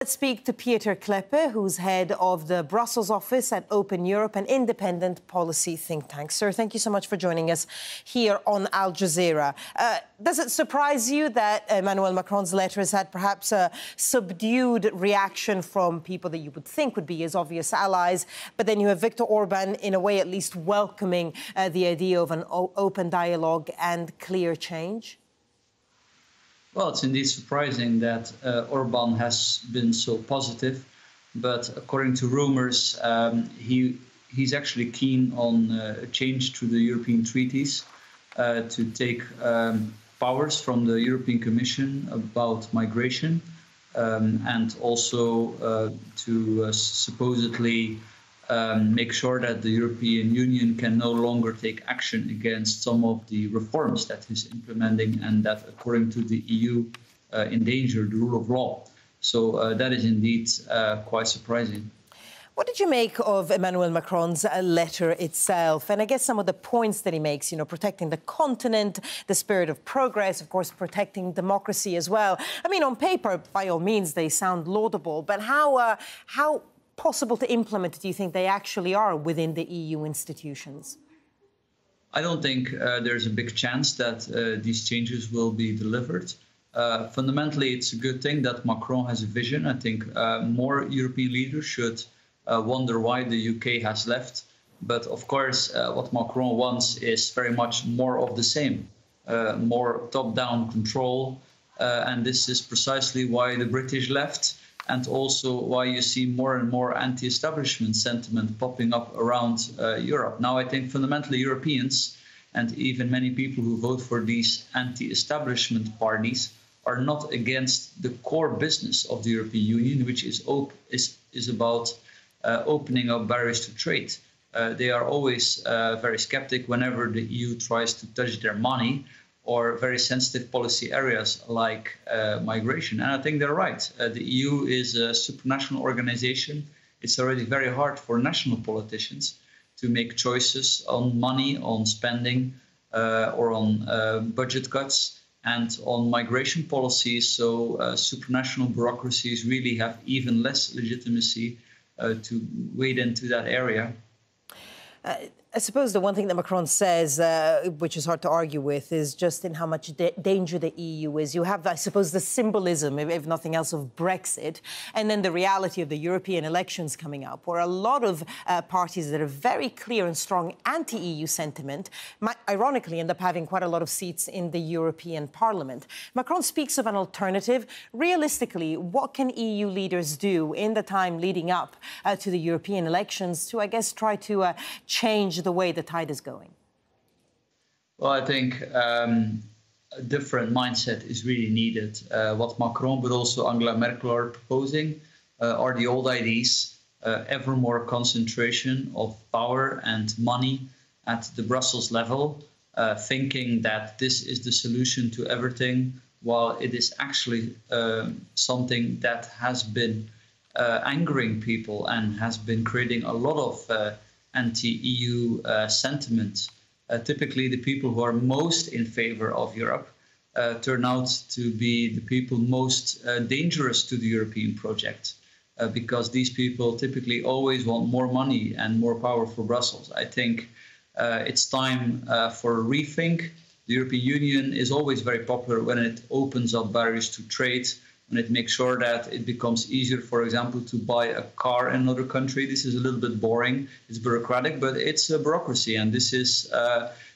Let's speak to Pieter Cleppe, who's head of the Brussels office at Open Europe, an independent policy think tank. Sir, thank you so much for joining us here on Al Jazeera. Does it surprise you that Emmanuel Macron's letter has had perhaps a subdued reaction from people that you would think would be his obvious allies, but then you have Viktor Orban, in a way at least, welcoming the idea of an open dialogue and clear change? Well, it's indeed surprising that Orban has been so positive, but according to rumors, he's actually keen on a change to the European treaties to take powers from the European Commission about migration and also to supposedly make sure that the European Union can no longer take action against some of the reforms that he's implementing and that, according to the EU, endanger the rule of law. So that is indeed quite surprising. What did you make of Emmanuel Macron's letter itself? And I guess some of the points that he makes, you know, protecting the continent, the spirit of progress, of course, protecting democracy as well. I mean, on paper, by all means, they sound laudable, but how possible to implement do you think they actually are within the EU institutions? I don't think there's a big chance that these changes will be delivered. Fundamentally, it's a good thing that Macron has a vision. I think more European leaders should wonder why the UK has left. But of course, what Macron wants is very much more of the same, more top-down control. And this is precisely why the British left, and also why you see more and more anti-establishment sentiment popping up around Europe. Now, I think fundamentally Europeans, and even many people who vote for these anti-establishment parties, are not against the core business of the European Union, which is about opening up barriers to trade. They are always very skeptic whenever the EU tries to touch their money or very sensitive policy areas like migration. And I think they're right. The EU is a supranational organization. It's already very hard for national politicians to make choices on money, on spending, or on budget cuts and on migration policies. So supranational bureaucracies really have even less legitimacy to wade into that area. I suppose the one thing that Macron says, which is hard to argue with, is just in how much danger the EU is. You have, I suppose, the symbolism, if nothing else, of Brexit, and then the reality of the European elections coming up, where a lot of parties that are very clear and strong anti-EU sentiment might, ironically, end up having quite a lot of seats in the European Parliament. Macron speaks of an alternative. Realistically, what can EU leaders do in the time leading up to the European elections to, I guess, try to change the way the tide is going? Well, I think a different mindset is really needed. What Macron, but also Angela Merkel are proposing are the old ideas, ever more concentration of power and money at the Brussels level, thinking that this is the solution to everything, while it is actually something that has been angering people and has been creating a lot of anti-EU sentiment. Typically, the people who are most in favor of Europe turn out to be the people most dangerous to the European project, because these people typically always want more money and more power for Brussels. I think it's time for a rethink. The European Union is always very popular when it opens up barriers to trade, when it makes sure that it becomes easier, for example, to buy a car in another country. This is a little bit boring, it's bureaucratic, but it's a bureaucracy. And this is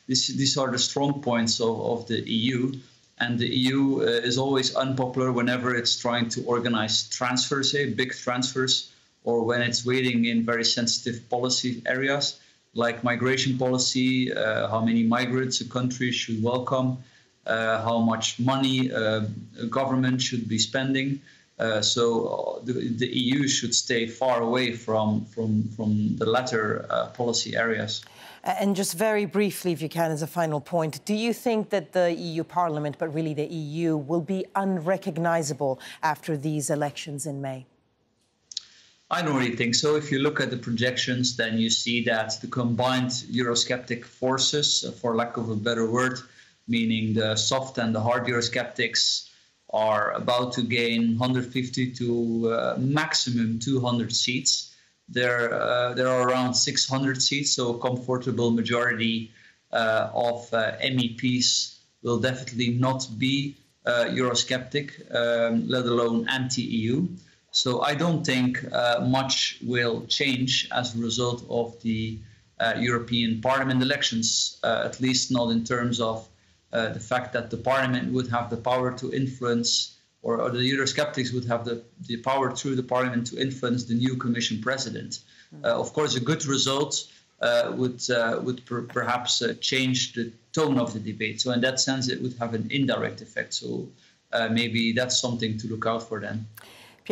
these are the strong points of the EU. And the EU is always unpopular whenever it's trying to organize transfers, big transfers, or when it's waiting in very sensitive policy areas like migration policy, how many migrants a country should welcome, how much money a government should be spending. So the EU should stay far away from the latter policy areas. And just very briefly, if you can, as a final point, do you think that the EU Parliament, but really the EU, will be unrecognisable after these elections in May? I don't really think so. If you look at the projections, then you see that the combined Eurosceptic forces, for lack of a better word, meaning the soft and the hard Eurosceptics, are about to gain 150 to maximum 200 seats. There are around 600 seats, so a comfortable majority of MEPs will definitely not be Eurosceptic, let alone anti-EU. So I don't think much will change as a result of the European Parliament elections, at least not in terms of the fact that the Parliament would have the power to influence, or the Eurosceptics would have the power through the Parliament to influence the new Commission President. Of course, a good result would perhaps change the tone of the debate. So in that sense, it would have an indirect effect. So maybe that's something to look out for then.